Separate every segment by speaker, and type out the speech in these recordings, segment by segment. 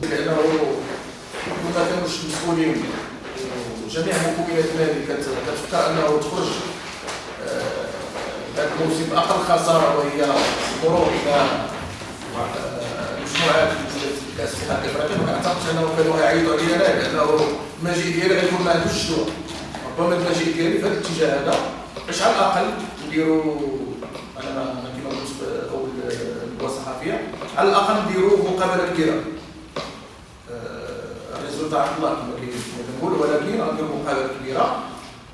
Speaker 1: لانه كنا كانوش مسؤولين وجميع مكونات النادي كتفكر انه تخرج هذا الموسم اقل خساره، وهي الخروج الى مجموعات كاس الاتحاد الافريقي. ما اعتقدش انهم كانوا يعيطوا علينا لانه المجيء ديالي غيكون ما عندوش الشروط. ربما المجيء ديالي في هذا الاتجاه هذا باش على الاقل نديروا، انا كما قلت في اول الندوه الصحفيه، على الاقل نديروا مقابله كبيره. الريزولتا عند الله كما كنقول، ولكن غنديروا مقابله كبيره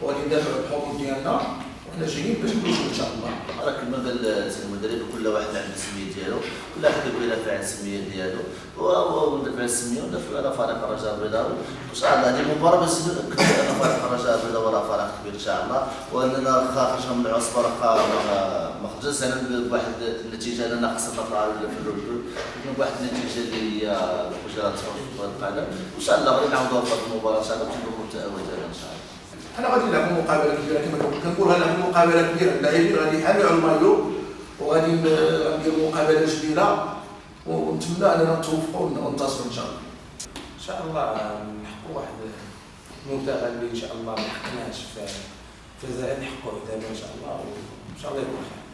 Speaker 1: وغادي ندافعوا الحقوق ديالنا وحنا جايين باش نفوزوا ان شاء الله.
Speaker 2: راه كما قال المدرب كل واحد عنده السميه ديالو، كل واحد كيدافع على السميه ديالو وندافع على السميه وندافع على فريق الرجاء البيضاوي. ان شاء الله هذه المباراه باش نكتب ان فريق الرجاء البيضاوي راه فريق كبير ان شاء الله، واننا خرجنا من العصبه ما خرجناش بواحد النتيجه اننا خسرنا في الرجل، بواحد النتيجه اللي هي مجرد كره القدم. وان شاء الله غادي نعاودوا في هذه المباراه ان شاء الله باش نكونوا متأهلين ان شاء الله.
Speaker 1: حنا غادي نلعبوا مقابله كبيره كما كنقول، غنلعبوا مقابله كبيره، اللاعبين غادي يحاملوا على المايو وغادي نديروا مقابله جميله ونتمنى اننا نتوفقوا وننتصروا ان شاء الله.
Speaker 3: ان شاء الله نحققوا واحد المنتخب اللي ان شاء الله ما حققناش في الجزائر، نحققوه دابا ان شاء الله، وان شاء الله يكون خير.